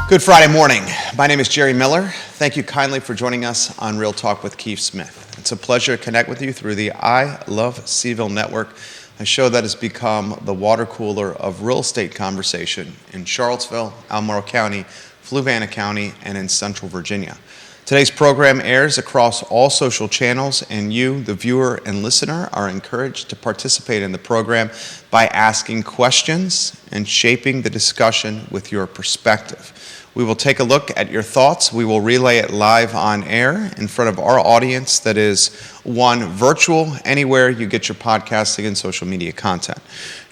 Good Friday morning. My name is Jerry Miller. Thank you kindly for joining us on Real Talk with Keith Smith. It's a pleasure to connect with you through the I Love CVille Network, a show that has become the water cooler of real estate conversation in Charlottesville, Albemarle County, Fluvanna County, and in Central Virginia. Today's program airs across all social channels, and you, the viewer and listener, are encouraged to participate in the program by asking questions and shaping the discussion with your perspective. We will take a look at your thoughts. We will relay it live on air in front of our audience that is virtual, anywhere you get your podcasting and social media content.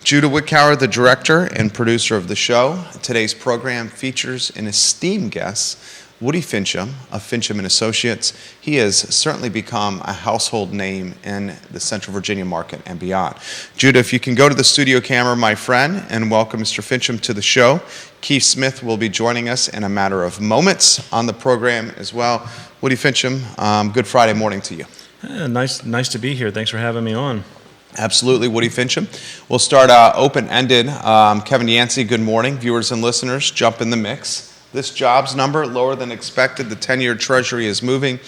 Judah Wickower, the director and producer of the show. Today's program features an esteemed guest, Woody Fincham of Fincham & Associates. He has certainly become a household name in the Central Virginia market and beyond. Judah, if you can go to the studio camera, my friend, and welcome Mr. Fincham to the show. Keith Smith will be joining us in a matter of moments on the program as well. Woody Fincham, good Friday morning to you. Nice to be here. Thanks for having me on. Absolutely, Woody Fincham. We'll start open-ended. Kevin Yancey, good morning. Viewers and listeners, jump in the mix. This jobs number, lower than expected. The 10-year Treasury is moving.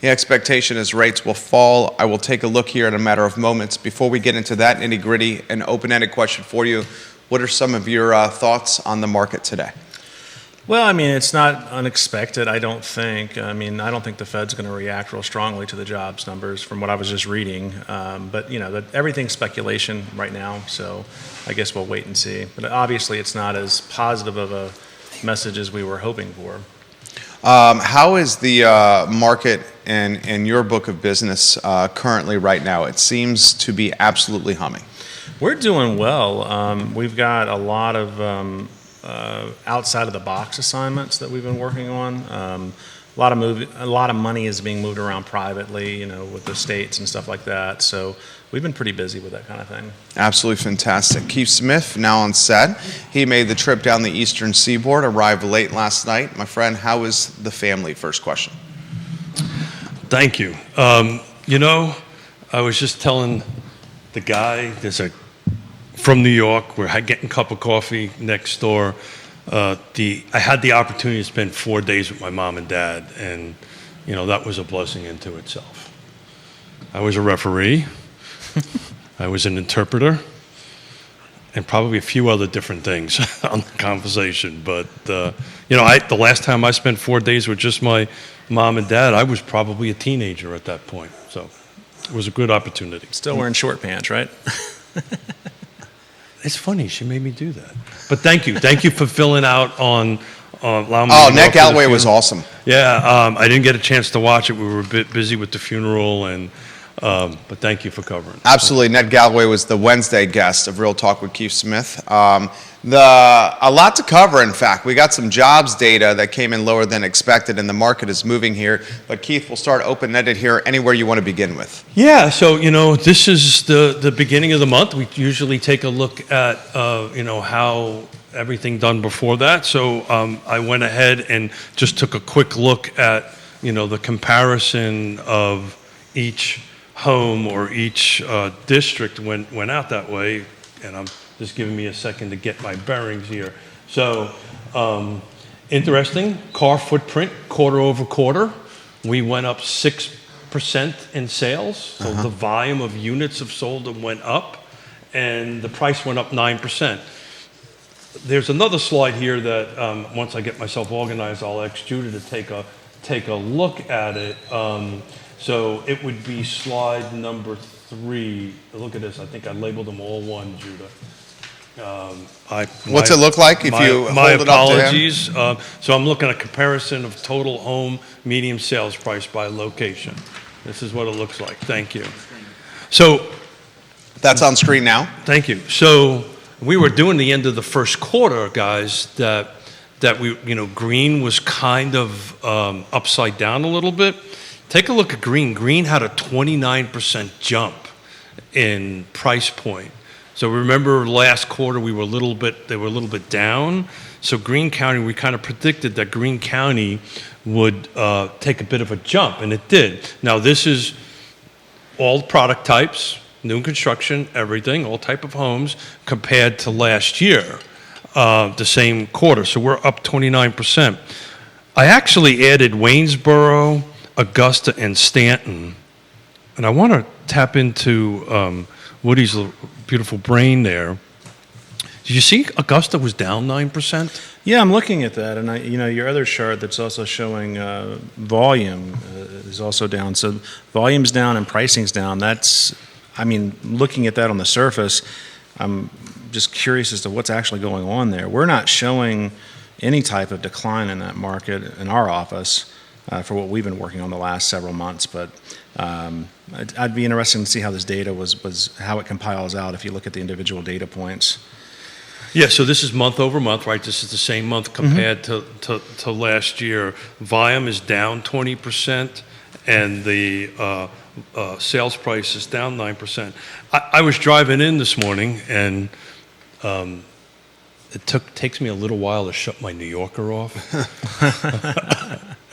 The expectation is rates will fall. I will take a look here in a matter of moments. Before we get into that nitty-gritty, an open-ended question for you. What are some of your thoughts on the market today? Well, I mean, it's not unexpected, I don't think. I don't think the Fed's going to react real strongly to the jobs numbers from what I was just reading. But, everything's speculation right now, so I guess we'll wait and see. But obviously, it's not as positive of a message as we were hoping for. How is the market in your book of business currently right now? It seems to be absolutely humming. We're doing well. We've got a lot of outside of the box assignments that we've been working on. A lot of money is being moved around privately, with the states and stuff like that. So we've been pretty busy with that kind of thing. Absolutely fantastic. Keith Smith, now on set. He made the trip down the eastern seaboard, arrived late last night. My friend, how is the family? First question. Thank you. I was just telling the guy, from New York, we're getting a cup of coffee next door. I had the opportunity to spend 4 days with my mom and dad, and that was a blessing into itself. I was a referee, I was an interpreter, and probably a few other different things on the conversation. But the last time I spent 4 days with just my mom and dad, I was probably a teenager at that point. So it was a good opportunity. Still wearing short pants, right? It's funny, she made me do that. But thank you for filling out on allowing me to Ned Galloway was awesome. Yeah, I didn't get a chance to watch it. We were a bit busy with the funeral, but thank you for covering it. Absolutely, Ned Galloway was the Wednesday guest of Real Talk with Keith Smith. A lot to cover, in fact. We got some jobs data that came in lower than expected, and the market is moving here. But Keith, we'll start open-ended here, anywhere you want to begin with. Yeah, so, this is the beginning of the month. We usually take a look at, how everything done before that. So I went ahead and just took a quick look at, the comparison of each home or each district went out that way, and I'm just giving me a second to get my bearings here. So, interesting, car footprint, quarter over quarter. We went up 6% in sales, so the volume of units of sold went up, and the price went up 9%. There's another slide here that once I get myself organized, I'll ask Judah to take a look at it. So it would be slide number 3. Look at this. I think I labeled them all one, Judah. What's it look like if you hold it up to him? Apologies. So I'm looking at a comparison of total home medium sales price by location. This is what it looks like. Thank you. So that's on screen now. Thank you. So we were doing the end of the first quarter, guys, that we, green was kind of upside down a little bit. Take a look at green. Green had a 29% jump in price point. So remember last quarter they were a little bit down. So Greene County, we kind of predicted that Greene County would take a bit of a jump, and it did. Now this is all product types, new construction, everything, all type of homes compared to last year. the same quarter. So we're up 29%. I actually added Waynesboro, Augusta, and Stanton. And I want to tap into Woody's beautiful brain there. Did you see Augusta was down 9%? Yeah, I'm looking at that, and your other chart that's also showing volume is also down. So volume's down and pricing's down. Looking at that on the surface, I'm just curious as to what's actually going on there. We're not showing any type of decline in that market in our office for what we've been working on the last several months, but I'd be interested to see how this data was how it compiles out if you look at the individual data points. Yeah, so this is month over month, right? This is the same month compared to last year. Volume is down 20%, and the sales price is down 9%. I was driving in this morning, and it takes me a little while to shut my New Yorker off.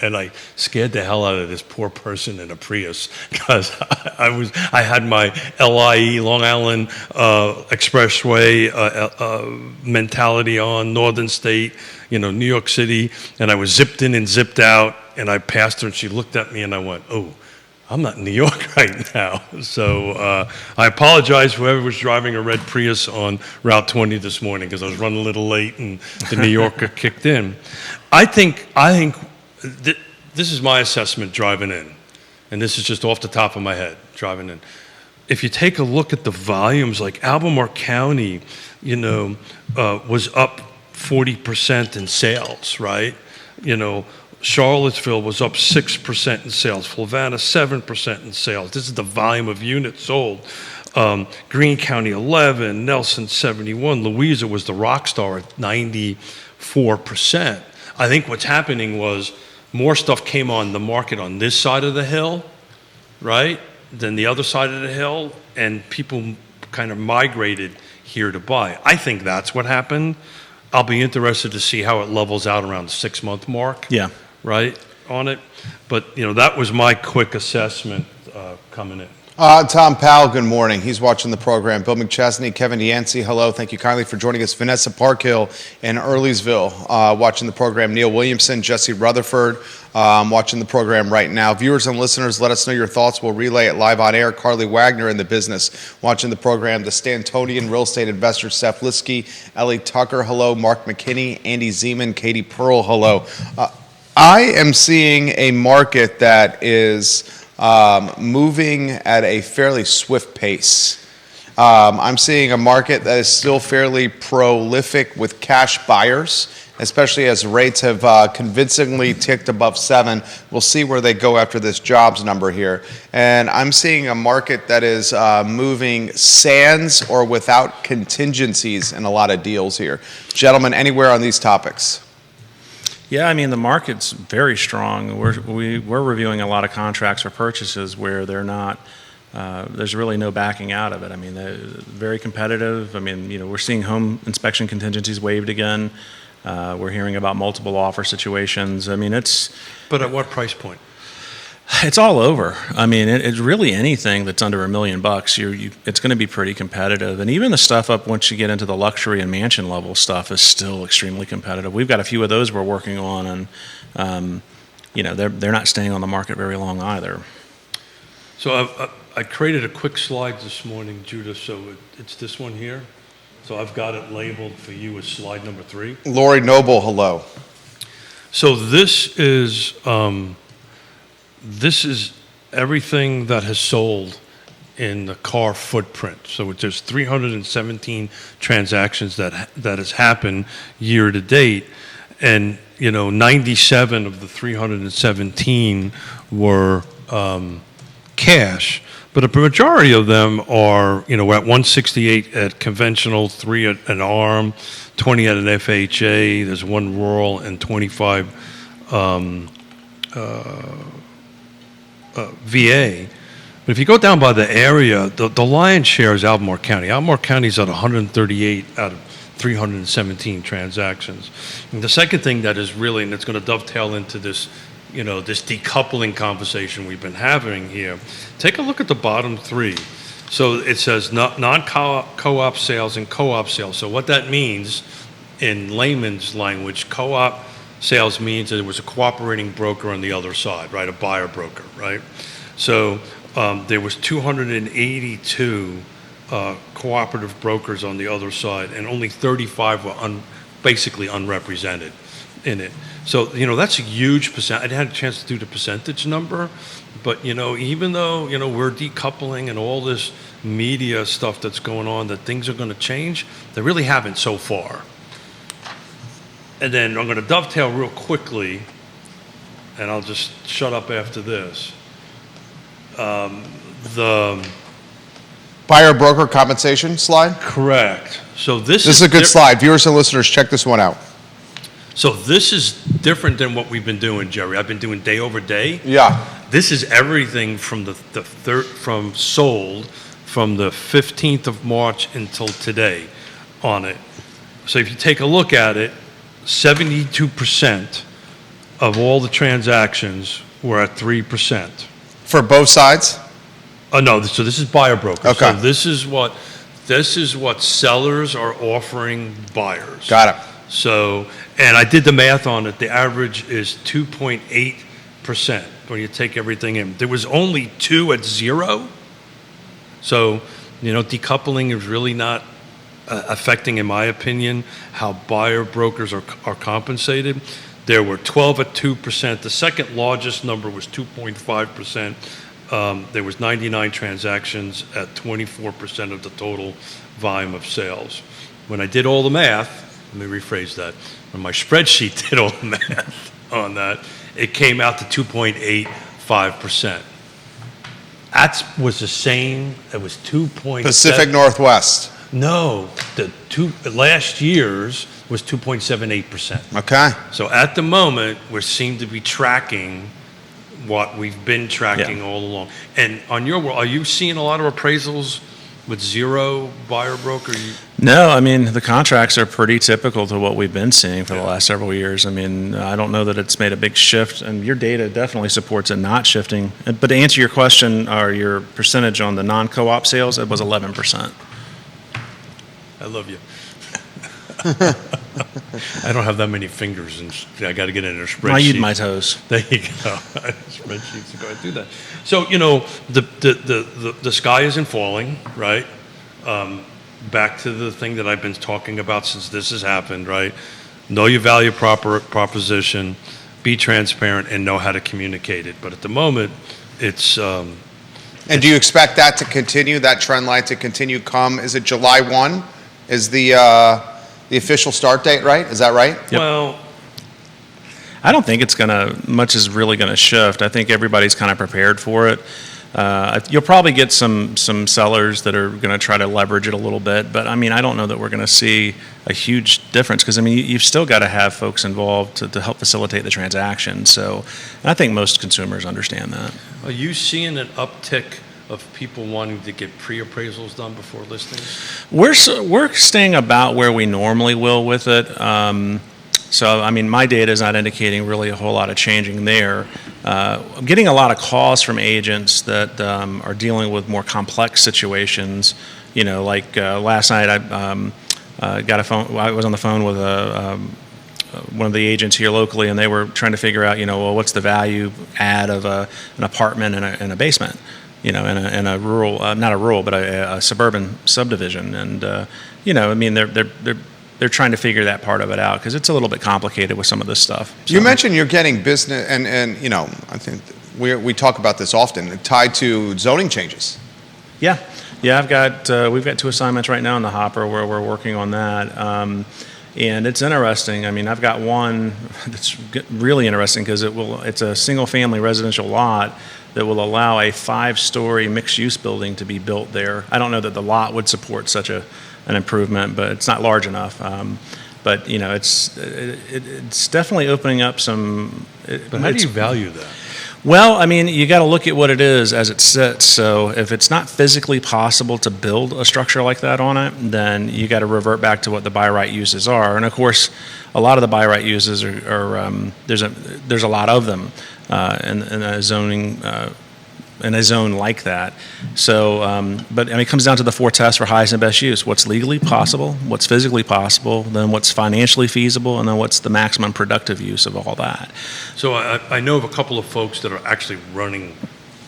And I scared the hell out of this poor person in a Prius because I had my LIE, Long Island Expressway mentality on, Northern State, New York City, and I was zipped in and zipped out, and I passed her, and she looked at me, and I went, oh, I'm not in New York right now. So I apologize for whoever was driving a red Prius on Route 20 this morning because I was running a little late and the New Yorker kicked in. I think this is my assessment driving in, and this is just off the top of my head driving in. If you take a look at the volumes, like Albemarle County, was up 40% in sales, right? Charlottesville was up 6% in sales. Flavanna 7% in sales. This is the volume of units sold. Greene County 11, Nelson 71. Louisa was the rock star at 94%. I think what's happening was more stuff came on the market on this side of the hill, right, than the other side of the hill, and people kind of migrated here to buy. I think that's what happened. I'll be interested to see how it levels out around the 6-month mark. Yeah. Right on it. But, that was my quick assessment coming in. Tom Powell, good morning. He's watching the program. Bill McChesney, Kevin Yancey, hello. Thank you kindly for joining us. Vanessa Parkhill in Earlysville, watching the program. Neil Williamson, Jesse Rutherford, watching the program right now. Viewers and listeners, let us know your thoughts. We'll relay it live on air. Carly Wagner in the business, watching the program. The Stantonian real estate investor, Seth Liskey, Ellie Tucker, hello. Mark McKinney, Andy Zeman, Katie Pearl, hello. I am seeing a market that is moving at a fairly swift pace. I'm seeing a market that is still fairly prolific with cash buyers, especially as rates have convincingly ticked above 7. We'll see where they go after this jobs number here. And I'm seeing a market that is moving sans or without contingencies in a lot of deals here. Gentlemen, anywhere on these topics? Yeah, the market's very strong. We're reviewing a lot of contracts for purchases where they're not. There's really no backing out of it. They're very competitive. We're seeing home inspection contingencies waived again. We're hearing about multiple offer situations. But at what price point? It's all over. It's really anything that's under $1 million. It's going to be pretty competitive, and even the stuff up once you get into the luxury and mansion level stuff is still extremely competitive. We've got a few of those we're working on, and they're not staying on the market very long either. So I created a quick slide this morning, Judah. So it's this one here. So I've got it labeled for you as slide number 3. Lori Noble, hello. So this is everything that has sold in the car footprint. So there's 317 transactions that has happened year to date, and 97 of the 317 were cash. But a majority of them are, we're at 168 at conventional, 3 at an ARM, 20 at an FHA. There's 1 rural and 25 VA. But if you go down by the area, the lion's share is Albemarle County. Albemarle County's at 138 out of 317 transactions. And the second thing that is really, and it's going to dovetail into this, this decoupling conversation we've been having here, take a look at the bottom 3. So it says non-co-op sales and co-op sales. So what that means, in layman's language, co-op sales means that there was a cooperating broker on the other side, right? A buyer broker, right? So there was 282 cooperative brokers on the other side, and only 35 were basically unrepresented in it. So, that's a huge percent. I didn't have a chance to do the percentage number, but, even though, we're decoupling and all this media stuff that's going on, that things are going to change, they really haven't so far. And then I'm going to dovetail real quickly, and I'll just shut up after this. The Buyer broker compensation slide? correct. So this This is a good slide. Viewers and listeners, check this one out. So this is different than what we've been doing, Jerry. I've been doing day over day. Yeah. This is everything from from sold from the 15th of March until today on it. So if you take a look at it, 72% of all the transactions were at 3%. For both sides? Oh no, so this is buyer broker. Okay. So this is what sellers are offering buyers. Got it. So, and I did the math on it. The average is 2.8% when you take everything in. There was only 2 at 0. So, decoupling is really not affecting, in my opinion, how buyer brokers are compensated. There were 12 at 2%. The second largest number was 2.5%. There was 99 transactions at 24% of the total volume of sales. When I did all the math, let me rephrase that. When my spreadsheet did all the math on that, it came out to 2.85%. That was the same. It was 2.7. Pacific Northwest. No, last year's was 2.78%. Okay. So at the moment, we seem to be tracking what we've been tracking all along. And on your world, are you seeing a lot of appraisals with 0 buyer broker? No, I mean, the contracts are pretty typical to what we've been seeing for the last several years. I mean, I don't know that it's made a big shift, and your data definitely supports it not shifting. But to answer your question, or your percentage on the non-co-op sales, it was 11%. I love you. I don't have that many fingers, and I got to get in a spreadsheet. I use my toes. There you go. Spreadsheets to go ahead and do that. So, the sky isn't falling, right? Back to the thing that I've been talking about since this has happened, right? Know your value proposition, be transparent, and know how to communicate it. But at the moment, it's... And do you expect that to continue, that trend line to continue come, is it July 1 is the official start date, right? Is that right? Yep. Well... I don't think it's much is really gonna shift. I think everybody's kind of prepared for it. You'll probably get some sellers that are gonna try to leverage it a little bit, but I mean, I don't know that we're gonna see a huge difference, because I mean, you've still got to have folks involved to help facilitate the transaction. So, and I think most consumers understand that. Are you seeing an uptick of people wanting to get pre-appraisals done before listings? We're staying about where we normally will with it. So, I mean, my data is not indicating really a whole lot of changing there. I'm getting a lot of calls from agents that are dealing with more complex situations. Like last night, I got a phone. I was on the phone with one of the agents here locally, and they were trying to figure out, well, what's the value add of an apartment in a basement, in a rural, not a rural, but a suburban subdivision, and I mean, they're trying to figure that part of it out, because it's a little bit complicated with some of this stuff. So. You mentioned you're getting business, and I think we talk about this often, tied to zoning changes. Yeah, we've got 2 assignments right now in the hopper where we're working on that, and it's interesting. I mean, I've got one that's really interesting, because it's a single-family residential lot that will allow a 5-story mixed-use building to be built there. I don't know that the lot would support such an improvement, but it's not large enough. But it's definitely opening up some. But how do you value that? Well, I mean, you got to look at what it is as it sits. So if it's not physically possible to build a structure like that on it, then you got to revert back to what the by right uses are. And of course, a lot of the by right uses are there's a lot of them in a zoning in a zone like that. So, but I mean, it comes down to the 4 tests for highest and best use: what's legally possible, what's physically possible, then what's financially feasible, and then what's the maximum productive use of all that. So I know of a couple of folks that are actually running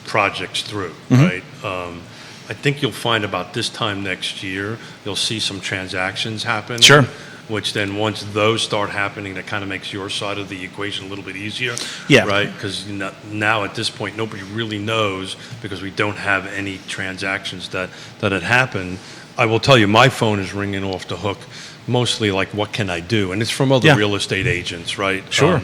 projects through, right? I think you'll find about this time next year, you'll see some transactions happen. Sure. Which then once those start happening, that kind of makes your side of the equation a little bit easier. Yeah. Right? Because now at this point, nobody really knows because we don't have any transactions that had happened. I will tell you, my phone is ringing off the hook, mostly like, what can I do? And it's from other real estate agents, right? Sure.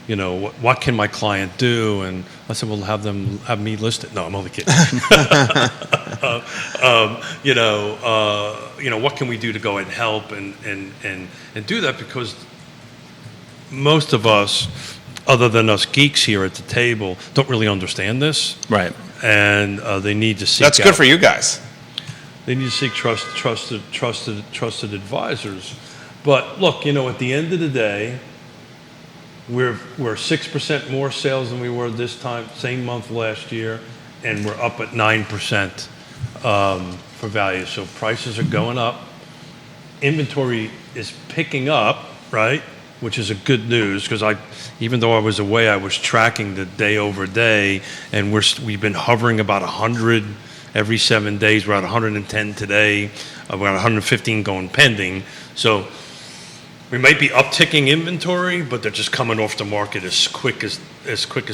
You know, what can my client do? And I said, well, have me list it. No, I'm only kidding. What can we do to go and help and do that? Because most of us, other than us geeks here at the table, don't really understand this. Right. And they need to seek That's good for you guys. They need to seek trusted advisors. But look, at the end of the day, we're 6% more sales than we were this time, same month last year, and we're up at 9% for value. So prices are going up. Inventory is picking up, right? Which is a good news because even though I was away, I was tracking the day over day, and we've been hovering about 100 every 7 days. We're at 110 today. We're at 115 going pending. So we might be upticking inventory, but they're just coming off the market as quick as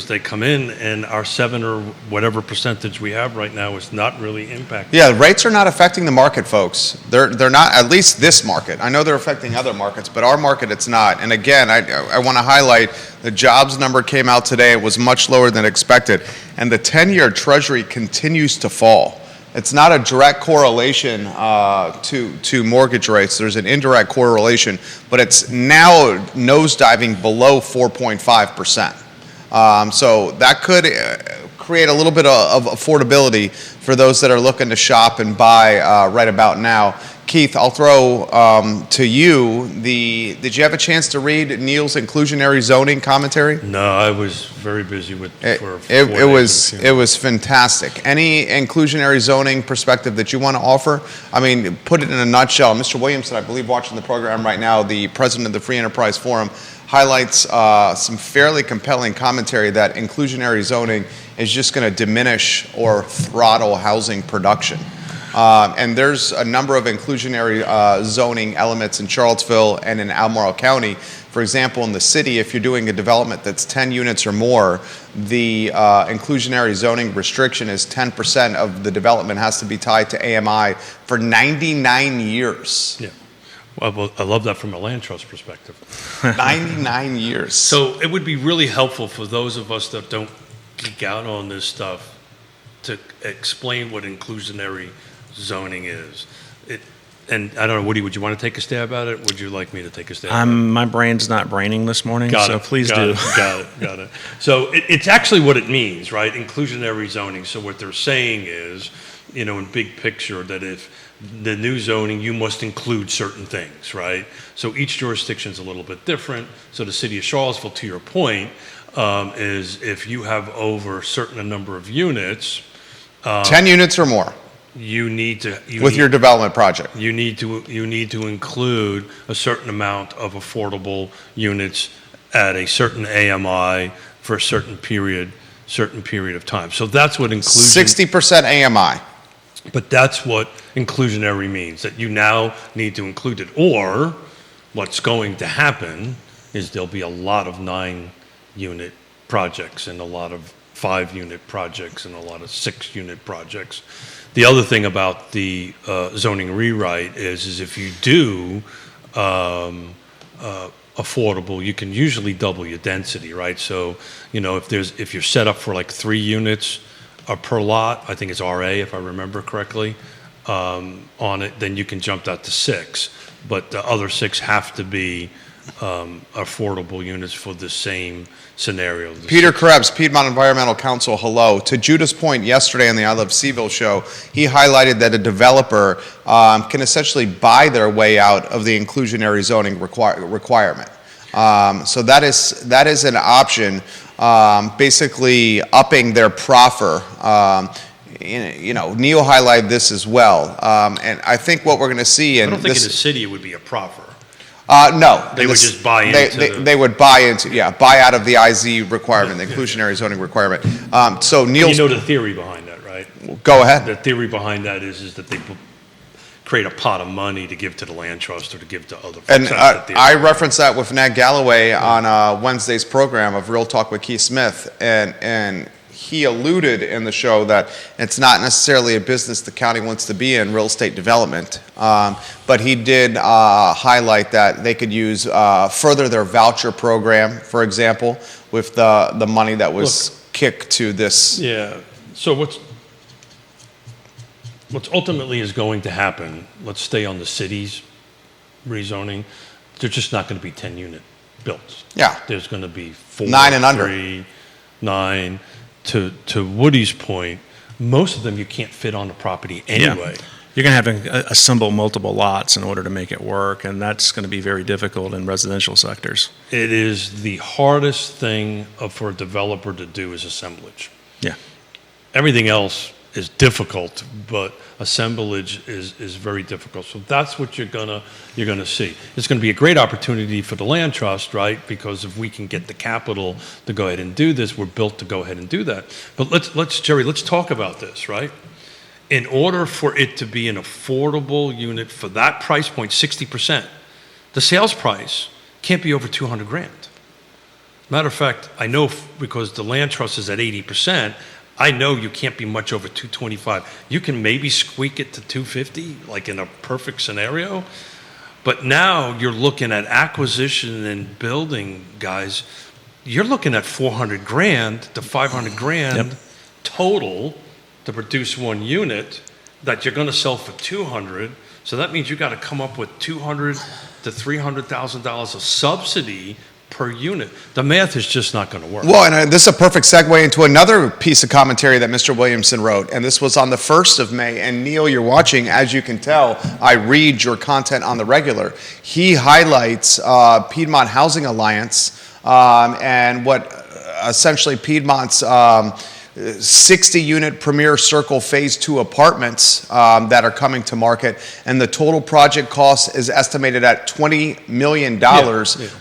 they come in, and our 7 or whatever percentage we have right now is not really impacting. Yeah, rates are not affecting the market, folks. They're not, at least this market. I know they're affecting other markets, but our market, it's not. And again, I want to highlight the jobs number came out today. It was much lower than expected, and the 10-year Treasury continues to fall. It's not a direct correlation to mortgage rates. There's an indirect correlation, but it's now nosediving below 4.5%. So that could create a little bit of affordability for those that are looking to shop and buy right about now. Keith, I'll throw to you. Did you have a chance to read Neil's inclusionary zoning commentary? No, I was very busy for 4 It days. was fantastic. Any inclusionary zoning perspective that you want to offer? I mean, put it in a nutshell. Mr. Williamson, I believe, watching the program right now, the president of the Free Enterprise Forum, highlights some fairly compelling commentary that inclusionary zoning is just going to diminish or throttle housing production. And there's a number of inclusionary zoning elements in Charlottesville and in Albemarle County. For example, in the city, if you're doing a development that's 10 units or more, the inclusionary zoning restriction is 10% of the development has to be tied to AMI for 99 years. Yeah. Well, I love that from a land trust perspective. 99 years. So it would be really helpful for those of us that don't geek out on this stuff to explain what inclusionary zoning is. And I don't know, Woody, would you want to take a stab at it? Would you like me to take a stab at it? My brain's not braining this morning, so please do. Got it. So it's actually what it means, right? Inclusionary zoning. So what they're saying is, in big picture, that if the new zoning, you must include certain things, right? So each jurisdiction is a little bit different. So the city of Charlottesville, to your point, is if you have over a certain number of units, 10 units or more. You need to your development project. You need to include a certain amount of affordable units at a certain AMI for a certain period of time. So that's what inclusion. 60% AMI. But that's what inclusionary means, that you now need to include it. Or what's going to happen is there'll be a lot of 9-unit projects and a lot of 5-unit projects and a lot of 6-unit projects. The other thing about the zoning rewrite is if you do affordable, you can usually double your density, right? So, if you're set up for like 3 units per lot, I think it's RA if I remember correctly, on it, then you can jump that to 6. But the other 6 have to be affordable units for the same scenario. Peter Krebs, Piedmont Environmental Council, hello. To Judah's point yesterday on the I Love CVille show, he highlighted that a developer can essentially buy their way out of the inclusionary zoning requirement. So that is an option. basically upping their proffer. Neil highlighted this as well. And I think what we're going to see, I and don't think this, in the city it would be a proffer. no. They would just buy into they would buy out of the IZ requirement, the inclusionary zoning requirement. So Neil's, You know the theory behind that, right? go ahead. The theory behind that is that they create a pot of money to give to the land trust or to give to other folks. And That's the theory. I referenced that with Nat Galloway on Wednesday's program of Real Talk with Keith Smith, and he alluded in the show that it's not necessarily a business the county wants to be in, real estate development. But he did highlight that they could use further their voucher program, for example, with the money that was kicked to this. Yeah. So what's ultimately is going to happen, let's stay on the city's rezoning, there's just not going to be 10-unit built. Yeah. There's going to be 4, 9 and under. 3, 9. To Woody's point, most of them you can't fit on the property anyway. You're going to have to assemble multiple lots in order to make it work, and that's going to be very difficult in residential sectors. It is the hardest thing for a developer to do is assemblage. Yeah. Everything else is difficult, but assemblage is very difficult. So that's what you're gonna see. It's gonna be a great opportunity for the land trust, right? Because if we can get the capital to go ahead and do this, we're built to go ahead and do that. But let's talk about this, right? In order for it to be an affordable unit for that price point, 60%, the sales price can't be over 200 grand. Matter of fact, I know because the land trust is at 80%, I know you can't be much over 225. You can maybe squeak it to 250, like in a perfect scenario. But now you're looking at acquisition and building, guys. You're looking at 400 grand to 500 grand total to produce one unit that you're going to sell for 200. So that means you got to come up with $200,000 to $300,000 of subsidy per unit. The math is just not going to work. Well, and this is a perfect segue into another piece of commentary that Mr. Williamson wrote, and this was on the 1st of May. And Neil, you're watching, as you can tell, I read your content on the regular. He highlights Piedmont Housing Alliance and what essentially Piedmont's 60-unit Premier Circle Phase 2 apartments that are coming to market, and the total project cost is estimated at $20 million,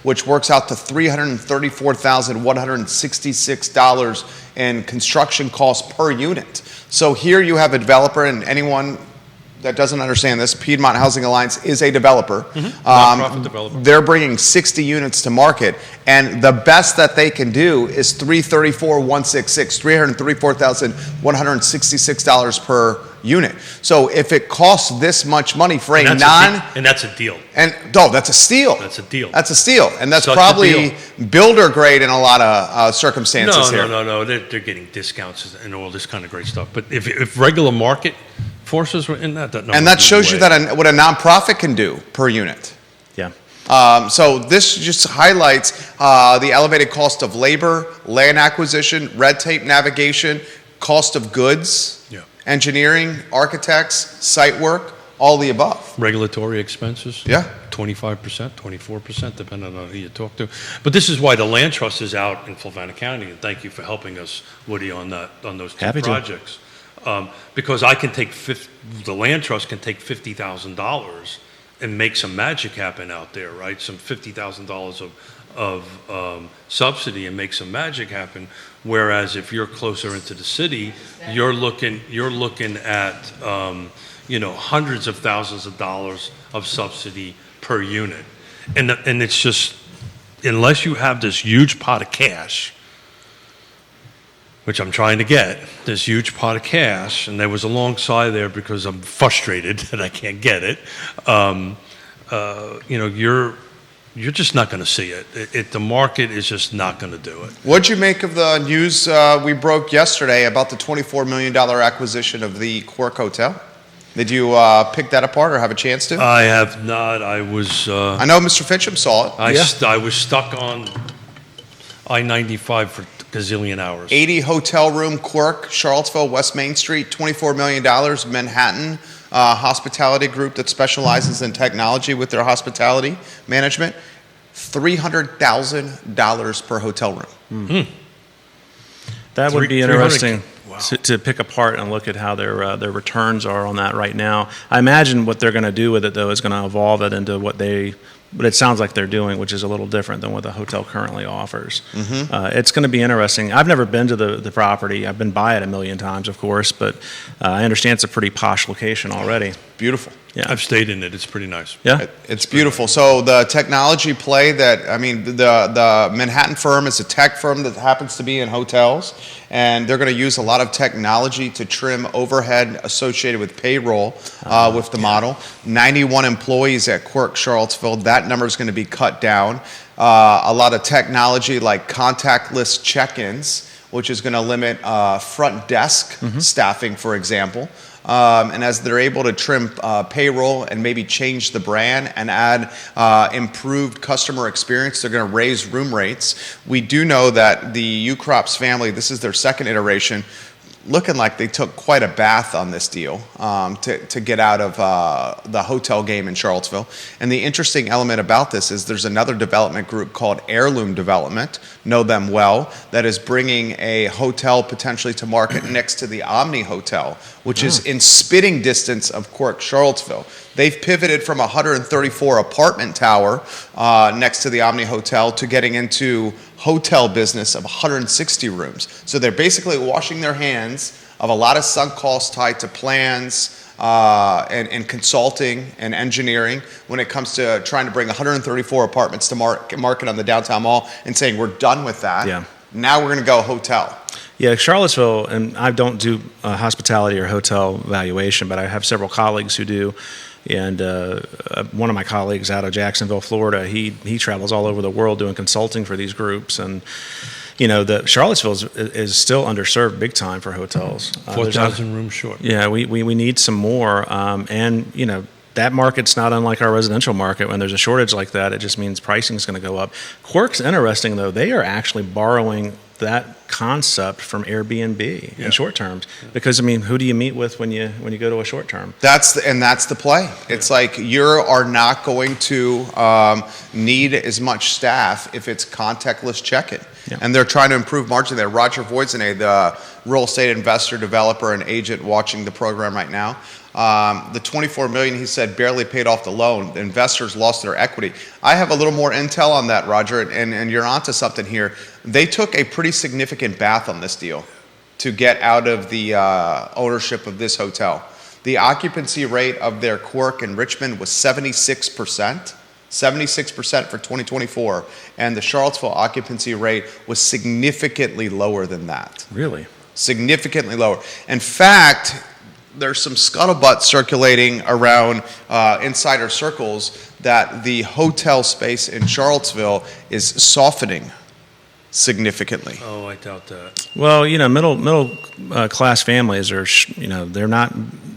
which works out to $334,166 in construction costs per unit. So here you have a developer, and anyone that doesn't understand this, Piedmont Housing Alliance is a developer. Nonprofit developer. They're bringing 60 units to market, and the best that they can do is $334,166 per unit. So if it costs this much money for and that's a deal. And that's a steal. That's a deal. That's a steal, and that's Such a probably builder grade in a lot of circumstances here. No. They're getting discounts and all this kind of great stuff. But if regular market forces were in that number, and that shows you that what a nonprofit can do per unit. Yeah. So this just highlights the elevated cost of labor, land acquisition, red tape navigation, cost of goods, engineering, architects, site work, all the above. Regulatory expenses. 25%, 24%, depending on who you talk to. But this is why the land trust is out in Fluvanna County, and thank you for helping us, Woody, on those two projects. Because I can take the land trust can take $50,000 and make some magic happen out there, right? Some $50,000 of subsidy and make some magic happen. Whereas if you're closer into the city, you're looking at hundreds of thousands of dollars of subsidy per unit, and it's just, unless you have this huge pot of cash, which I'm trying to get, this huge pot of cash, and there was a long sigh there because I'm frustrated that I can't get it. You're just not going to see it. The market is just not going to do it. What'd you make of the news we broke yesterday about the $24 million acquisition of the Quirk Hotel? Did you pick that apart or have a chance to? I have not. I was. I know Mr. Fincham saw it. I was stuck on I-95 for gazillion hours. 80 hotel room Quirk, Charlottesville, West Main Street, $24 million, Manhattan hospitality group that specializes in technology with their hospitality management. $300,000 per hotel room. That would be 300. interesting Wow. to pick apart and look at how their returns are on that right now. I imagine what they're going to do with it, though, is going to evolve it into what it sounds like they're doing, which is a little different than what the hotel currently offers. It's going to be interesting. I've never been to the property. I've been by it a million times, of course, but I understand it's a pretty posh location already. Beautiful. Yeah. I've stayed in it. It's pretty nice. Yeah. It's beautiful. So the technology play the Manhattan firm is a tech firm that happens to be in hotels, and they're going to use a lot of technology to trim overhead associated with payroll with the model. 91 employees at Quirk Charlottesville. That number is going to be cut down. A lot of technology like contactless check-ins, which is going to limit front desk staffing, for example. And as they're able to trim payroll and maybe change the brand and add improved customer experience, they're going to raise room rates. We do know that the Ukrops family, this is their second iteration, looking like they took quite a bath on this deal to get out of the hotel game in Charlottesville. And the interesting element about this is there's another development group called Heirloom Development, know them well, that is bringing a hotel potentially to market next to the Omni Hotel, which is in spitting distance of Quirk Charlottesville. They've pivoted from a 134 apartment tower next to the Omni Hotel to getting into hotel business of 160 rooms. So they're basically washing their hands of a lot of sunk costs tied to plans and consulting and engineering when it comes to trying to bring 134 apartments to market on the downtown mall and saying we're done with that. Yeah. Now we're going to go hotel. Yeah, Charlottesville, and I don't do hospitality or hotel valuation, but I have several colleagues who do. And one of my colleagues out of Jacksonville, Florida, he travels all over the world doing consulting for these groups. And, the Charlottesville is still underserved big time for hotels. 4,000 rooms short. Yeah, we need some more. And, that market's not unlike our residential market. When there's a shortage like that, it just means pricing is going to go up. Quirk's interesting, though. They are actually borrowing that concept from Airbnb in short terms, because who do you meet with when you go to a short term? That's the play. It's like you are not going to need as much staff if it's contactless check-in. Yeah. And they're trying to improve margin there. Roger Voisinay, the real estate investor, developer, and agent watching the program right now, the $24 million, he said, barely paid off the loan. The investors lost their equity. I have a little more intel on that, Roger, and you're onto something here. They took a pretty significant bath on this deal to get out of the ownership of this hotel. The occupancy rate of their Quirk in Richmond was 76%. 76% for 2024, and the Charlottesville occupancy rate was significantly lower than that. Really? Significantly lower. In fact, there's some scuttlebutt circulating around insider circles that the hotel space in Charlottesville is softening significantly. Oh, I doubt that. Well, middle class families are,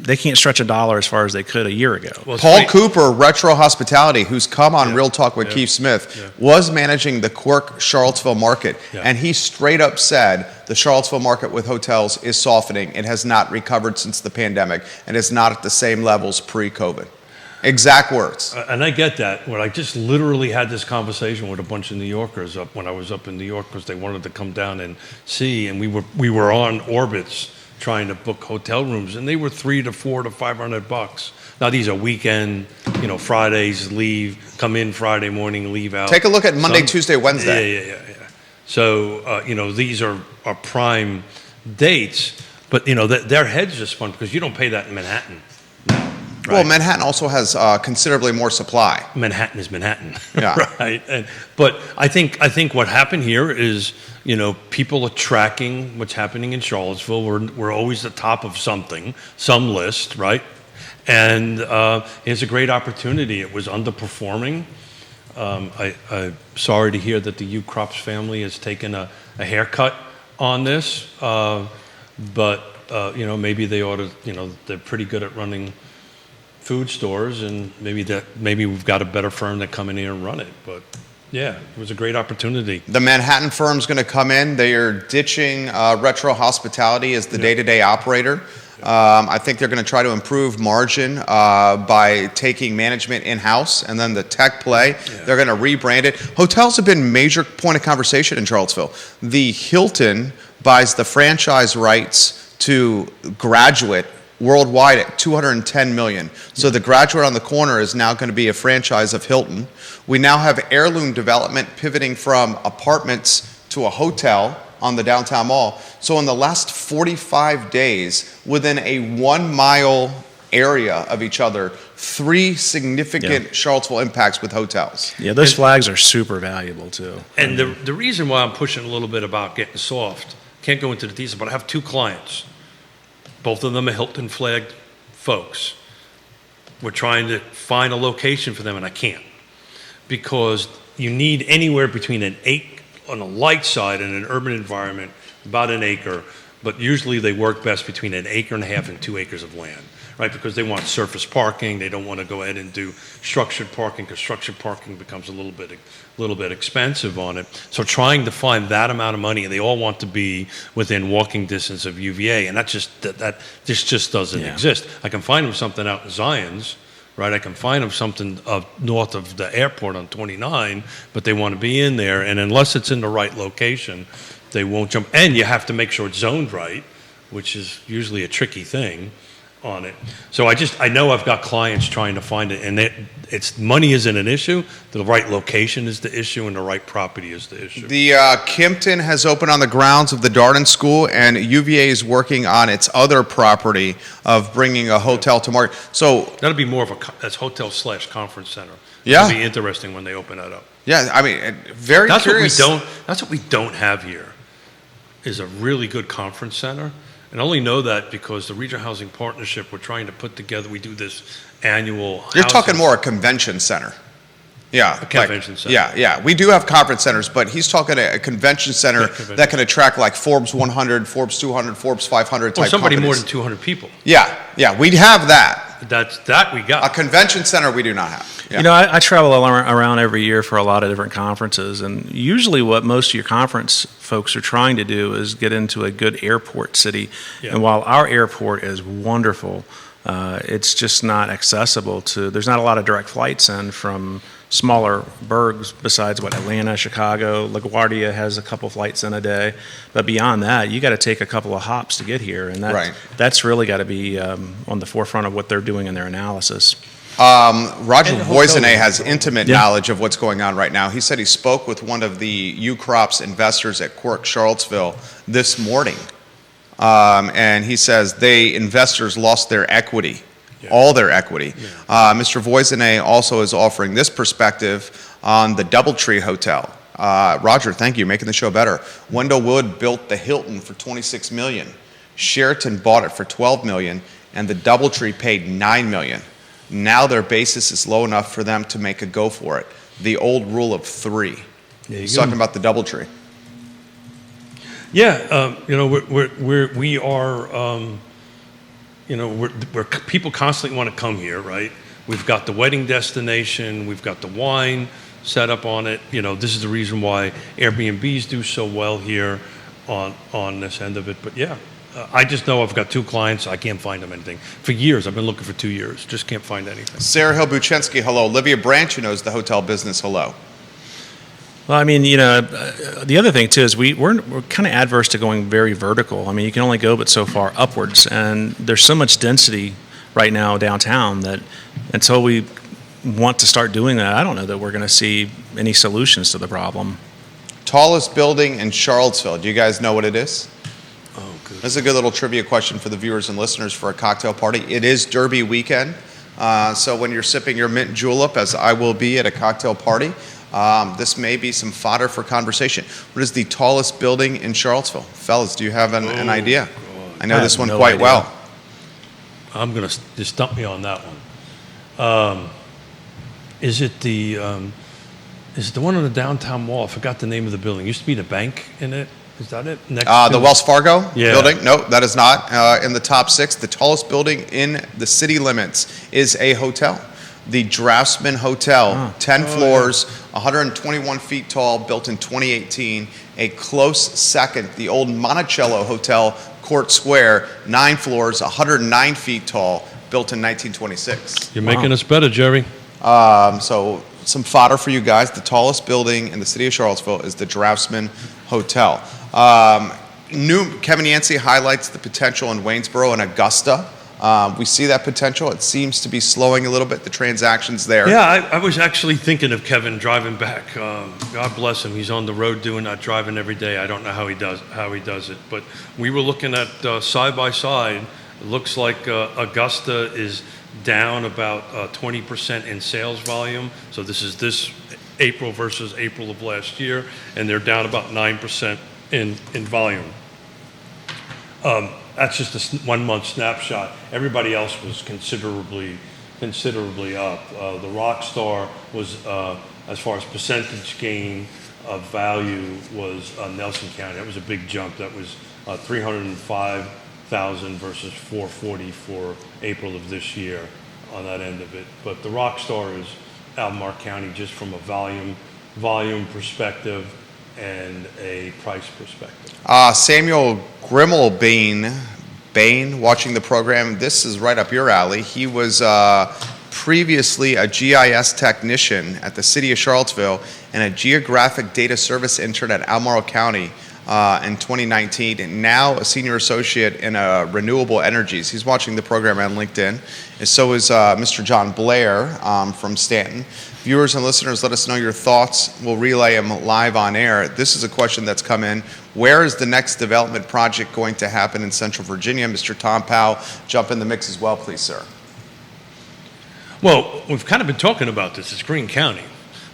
they can't stretch a dollar as far as they could a year ago. Well, Paul Cooper, Retro Hospitality, who's come on Real Talk with Keith Smith, was managing the Quirk Charlottesville market, and he straight up said the Charlottesville market with hotels is softening. It has not recovered since the pandemic and is not at the same levels pre-COVID. Exact words. And I get that. When I just literally had this conversation with a bunch of New Yorkers when I was up in New York because they wanted to come down and see, and we were on orbits trying to book hotel rooms, and they were $300 to $400 to $500. Now these are weekend, Fridays leave, come in Friday morning, leave out. Take a look at Monday, Tuesday, Wednesday. Yeah. So these are prime dates, but their heads just spun because you don't pay that in Manhattan. Right. Well, Manhattan also has considerably more supply. Manhattan is Manhattan, yeah. Right? But I think what happened here is, people are tracking what's happening in Charlottesville. We're always the top of some list, right? And it's a great opportunity. It was underperforming. I'm sorry to hear that the Ukrops family has taken a haircut on this, but maybe they ought to. They're pretty good at running food stores, and maybe we've got a better firm that come in here and run it. But yeah, it was a great opportunity. The Manhattan firm's going to come in. They are ditching Retro Hospitality as the day-to-day operator. I think they're going to try to improve margin by taking management in-house, and then the tech play. They're going to rebrand it. Hotels have been a major point of conversation in Charlottesville. The Hilton buys the franchise rights to Graduate worldwide at $210 million. So the Graduate on the corner is now going to be a franchise of Hilton. We now have Heirloom Development pivoting from apartments to a hotel on the downtown mall. So in the last 45 days, within a 1 mile area of each other, 3 significant Charlottesville impacts with hotels. Yeah, those flags are super valuable too. And the reason why I'm pushing a little bit about getting soft, can't go into the details, but I have 2 clients. Both of them are Hilton flagged folks. We're trying to find a location for them, and I can't. Because you need anywhere between an acre, on the light side in an urban environment, about an acre, but usually they work best between an acre and a half and 2 acres of land, right? Because they want surface parking, they don't want to go ahead and do structured parking, because structured parking becomes a little bit expensive on it. So trying to find that amount of money, and they all want to be within walking distance of UVA, and this just doesn't exist. I can find them something out in Zion's, right? I can find them something north of the airport on 29, but they want to be in there, and unless it's in the right location, they won't jump. And you have to make sure it's zoned right, which is usually a tricky thing on it. So I know I've got clients trying to find it, and it's money isn't an issue. The right location is the issue, and the right property is the issue. The Kimpton has opened on the grounds of the Darden School, and UVA is working on its other property of bringing a hotel to market. So that'll be more of that's hotel/conference center. Yeah, it'll be interesting when they open that up. Yeah, I mean, very curious. That's what we don't have here, is a really good conference center. And I only know that because the Regional Housing Partnership, we're trying to put together, we do this annual. You're talking more a convention center. Yeah. A convention center. Yeah. We do have conference centers, but he's talking a convention center that can attract like Forbes 100, Forbes 200, Forbes 500 type somebody companies. More than 200 people. Yeah, we'd have that. That we got. A convention center we do not have. Yeah. You know, I travel around every year for a lot of different conferences, and usually what most of your conference folks are trying to do is get into a good airport city. Yeah. And while our airport is wonderful, it's just not accessible there's not a lot of direct flights in from smaller burgs besides Atlanta, Chicago. LaGuardia has a couple flights in a day, but beyond that, you got to take a couple of hops to get here, and that's really got to be on the forefront of what they're doing in their analysis. Roger Voisinay has intimate knowledge of what's going on right now. He said he spoke with one of the UCROPS investors at Cork, Charlottesville this morning, and he says investors lost their equity. All their equity. Mr. Voisinay also is offering this perspective on the Doubletree Hotel. Roger, thank you, making the show better. Wendell Wood built the Hilton for $26 million. Sheraton bought it for $12 million, and the Doubletree paid $9 million. Now their basis is low enough for them to make a go for it. The old rule of 3. He's talking about the Doubletree. Yeah, we are. Where people constantly want to come here, right? We've got the wedding destination, we've got the wine set up on it. This is the reason why Airbnbs do so well here on this end of it. But I just know I've got 2 clients. I can't find them anything. For years, I've been looking for 2 years. Just can't find anything. Sarah Hill-Buchensky, hello. Olivia Branch, who knows the hotel business, hello. Well, I mean, the other thing too is we're kind of adverse to going very vertical. I mean, you can only go but so far upwards, and there's so much density right now downtown that until we want to start doing that, I don't know that we're going to see any solutions to the problem. Tallest building in Charlottesville. Do you guys know what it is? Oh, good. This is a good little trivia question for the viewers and listeners for a cocktail party. It is Derby weekend, so when you're sipping your mint julep, as I will be at a cocktail party, this may be some fodder for conversation. What is the tallest building in Charlottesville? Fellas, do you have an idea? God. I know this one quite well. I'm going to just stump me on that one. Is it the one on the downtown mall? I forgot the name of the building. Used to be the bank in it. Is that it? The Wells Fargo building? No, that is not. In the top 6, the tallest building in the city limits is a hotel. The Draftsman Hotel, 10 floors, 121 feet tall, built in 2018. A close second, the old Monticello Hotel, Court Square, 9 floors, 109 feet tall, built in 1926. You're making us better, Jerry. So some fodder for you guys. The tallest building in the city of Charlottesville is the Draftsman Hotel. Kevin Yancey highlights the potential in Waynesboro and Augusta. We see that potential. It seems to be slowing a little bit, the transactions there. Yeah, I was actually thinking of Kevin driving back. God bless him. He's on the road doing that, driving every day. I don't know how he does it. But we were looking at side by side. It looks like Augusta is down about 20% in sales volume. So this April versus April of last year, and they're down about 9% in volume. That's just a 1 month snapshot. Everybody else was considerably up. The Rockstar was, as far as percentage gain of value, was Nelson County. That was a big jump. That was 305,000 versus 440 for April of this year on that end of it. But the Rockstar is Albemarle County just from a volume perspective and a price perspective. Samuel Grimmelbein, watching the program, this is right up your alley. He was previously a GIS technician at the city of Charlottesville and a geographic data service intern at Albemarle County in 2019, and now a senior associate in renewable energies. He's watching the program on LinkedIn, and so is Mr. John Blair from Stanton. Viewers and listeners, let us know your thoughts. We'll relay them live on air. This is a question that's come in. Where is the next development project going to happen in Central Virginia? Mr. Tom Powell, jump in the mix as well, please, sir. Well, we've kind of been talking about this. It's Greene County.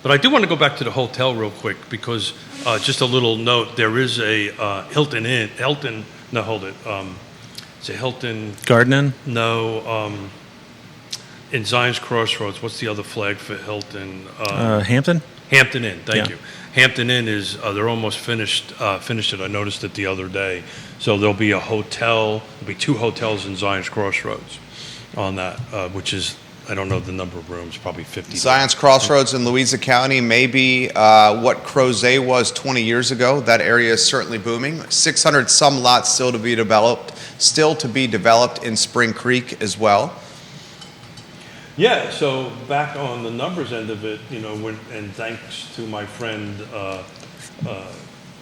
But I do want to go back to the hotel real quick because just a little note, there is a Hilton Inn. No, hold it. It's a Hilton. Garden Inn? No. In Zion's Crossroads, what's the other flag for Hilton? Hampton? Hampton Inn, thank Yeah. you. Hampton Inn is, they're almost finished it. I noticed it the other day. So there'll be there'll be 2 hotels in Zion's Crossroads on that, which is, I don't know the number of rooms, probably 50. Zion's Crossroads in Louisa County may be what Crozet was 20 years ago. That area is certainly booming. 600 some lots still to be developed in Spring Creek as well. Yeah, so back on the numbers end of it, and thanks to my friend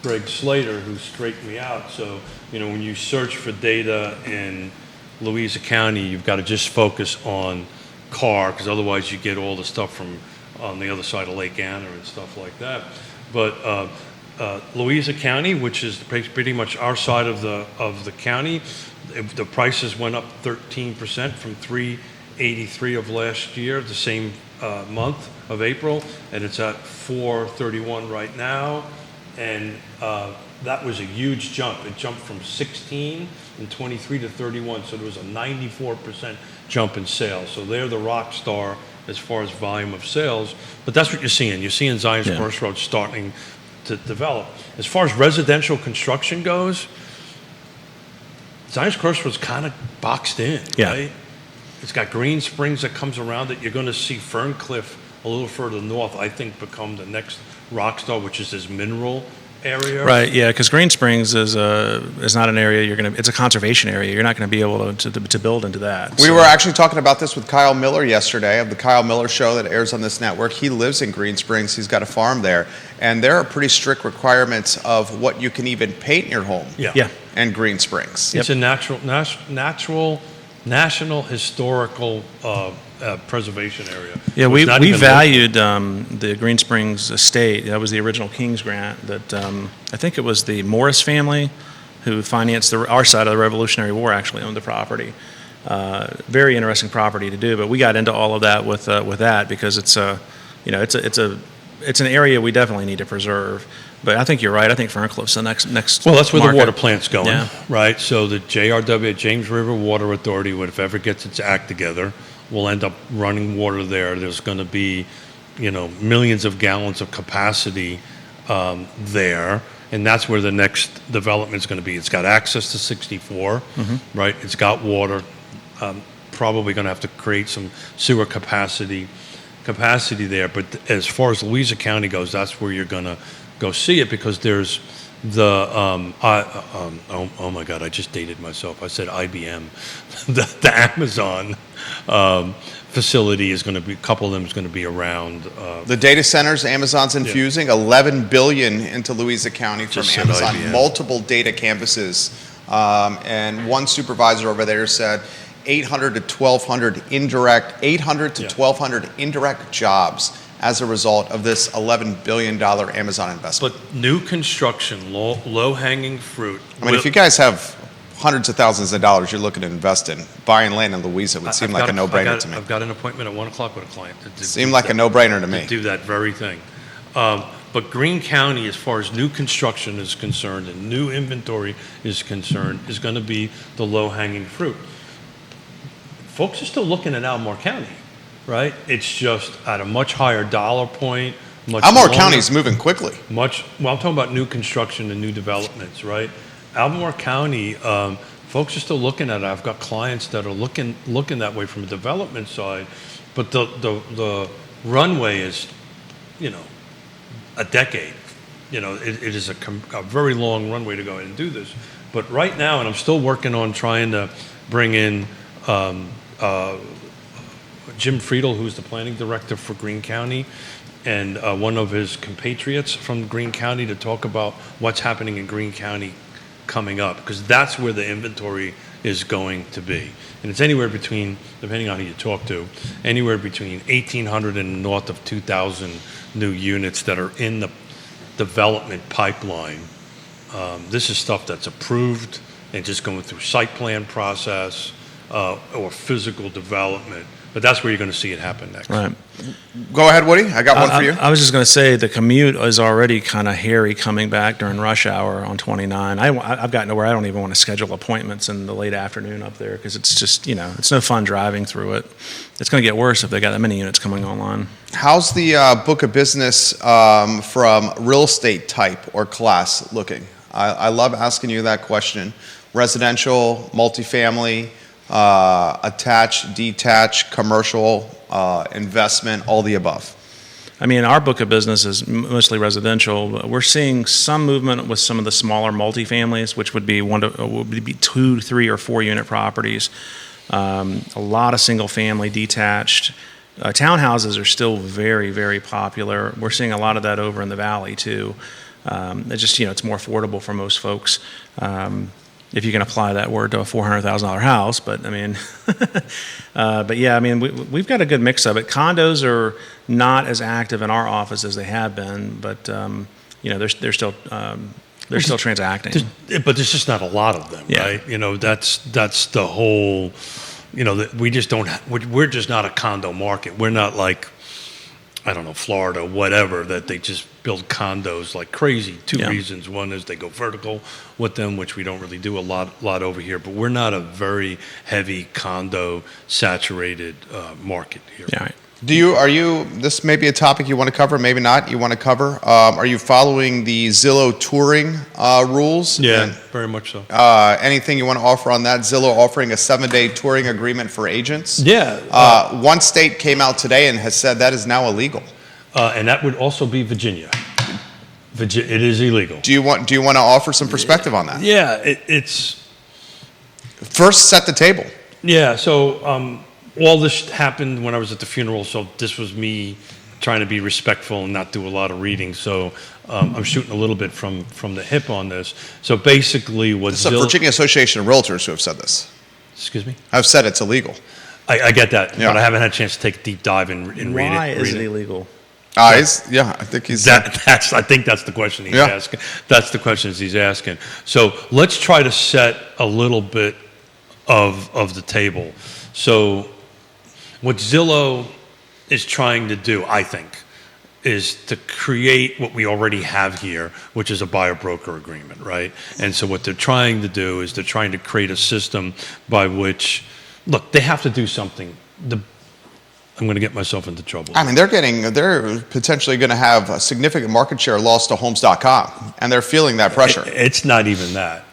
Greg Slater, who straightened me out. So, when you search for data in Louisa County, you've got to just focus on Carr, because otherwise you get all the stuff from on the other side of Lake Anna and stuff like that. But Louisa County, which is pretty much our side of the county, the prices went up 13% from $383 of last year, the same month of April, and it's at $431 right now. And that was a huge jump. It jumped from 16 and 23 to 31, so there was a 94% jump in sales. So they're the rock star as far as volume of sales, but that's what you're seeing. You're seeing Zion's Crossroads starting to develop. As far as residential construction goes, Zion's Crossroads kind of boxed in, right? It's got Green Springs that comes around it. You're going to see Ferncliff a little further north, I think, become the next rock star, which is this mineral area. Right, yeah, because Green Springs is not an area it's a conservation area. You're not going to be able to build into that. We were actually talking about this with Kyle Miller yesterday of the Kyle Miller Show that airs on this network. He lives in Green Springs. He's got a farm there. And there are pretty strict requirements of what you can even paint your home in Green Springs. It's a national historical preservation area. Yeah, we valued the Green Springs estate. That was the original King's grant that I think it was the Morris family who financed our side of the Revolutionary War actually owned the property. Very interesting property to do, but we got into all of that with that because it's an area we definitely need to preserve. But I think you're right. I think Ferncliff's the next. Well, that's where market. the water plant's going, right? So the JRW, James River Water Authority, if it ever gets its act together, will end up running water there. There's going to be, millions of gallons of capacity there, and that's where the next development is going to be. It's got access to 64, right? It's got water. Probably going to have to create some sewer capacity there. But as far as Louisa County goes, that's where you're going to go see it because there's oh my God, I just dated myself. I said IBM. The Amazon facility is going to be, a couple of them is going to be around. The data centers Amazon's infusing, 11 billion into Louisa County from Just said Amazon, IBM. multiple data campuses. And one supervisor over there said 800 to 1,200 indirect jobs as a result of this $11 billion Amazon investment. But new construction, low-hanging fruit. I mean, if you guys have hundreds of thousands of dollars you're looking to invest in, buying land in Louisa would seem like a no-brainer to me. I've got an appointment at 1 o'clock with a client. Seemed like a no-brainer to me. Do that very thing. But Greene County, as far as new construction is concerned and new inventory is concerned, is going to be the low-hanging fruit. Folks are still looking at Albemarle County, right? It's just at a much higher dollar point. Albemarle County is moving quickly. Well, I'm talking about new construction and new developments, right? Albemarle County, folks are still looking at it. I've got clients that are looking that way from a development side, but the runway is, a decade. It is a very long runway to go ahead and do this. But right now, and I'm still working on trying to bring in Jim Friedel, who's the planning director for Greene County, and one of his compatriots from Greene County to talk about what's happening in Greene County coming up, because that's where the inventory is going to be. And it's anywhere between, depending on who you talk to, anywhere between 1,800 and north of 2,000 new units that are in the development pipeline. This is stuff that's approved and just going through site plan process or physical development. But that's where you're going to see it happen next. Right. Go ahead, Woody. I got one for you. I was just going to say the commute is already kind of hairy coming back during rush hour on 29. I've gotten to where I don't even want to schedule appointments in the late afternoon up there because it's just, it's no fun driving through it. It's going to get worse if they got that many units coming online. How's the book of business from real estate type or class looking? I love asking you that question. Residential, multifamily, attached, detached, commercial, investment, all the above. I mean, our book of business is mostly residential. We're seeing some movement with some of the smaller multifamilies, which would be 2, 3, or 4 unit properties. A lot of single family, detached. Townhouses are still very, very popular. We're seeing a lot of that over in the valley too. It's just, it's more affordable for most folks. If you can apply that word to a $400,000 house, but I mean, but yeah, I mean, we've got a good mix of it. Condos are not as active in our office as they have been, but they're still transacting. But there's just not a lot of them, right? That's the whole. We just don't. We're just not a condo market. We're not like, I don't know, Florida, whatever, that they just build condos like crazy. Two reasons. One is they go vertical with them, which we don't really do a lot over here. But we're not a very heavy condo saturated market here. Yeah. Right. This may be a topic you want to cover, maybe not, you want to cover. Are you following the Zillow touring rules? Yeah, very much so. Anything you want to offer on that? Zillow offering a 7-day touring agreement for agents? Yeah. One state came out today and has said that is now illegal. And that would also be Virginia. It is illegal. Do you want to offer some perspective on that? Yeah, it's... First, set the table. Yeah, so... all this happened when I was at the funeral, so this was me trying to be respectful and not do a lot of reading. So I'm shooting a little bit from the hip on this. So basically what It's the Virginia Association of Realtors who have said this. Excuse me? I've said it's illegal. I get that, but I haven't had a chance to take a deep dive and read it. Why is it illegal? I think he's... I think that's the question he's asking. That's the questions he's asking. So let's try to set a little bit of the table. So... what Zillow is trying to do, I think, is to create what we already have here, which is a buyer-broker agreement, right? And so what they're trying to do is they're trying to create a system by which, look, they have to do something. I'm going to get myself into trouble. I mean, they're potentially going to have a significant market share loss to Homes.com, and they're feeling that pressure. It's not even that.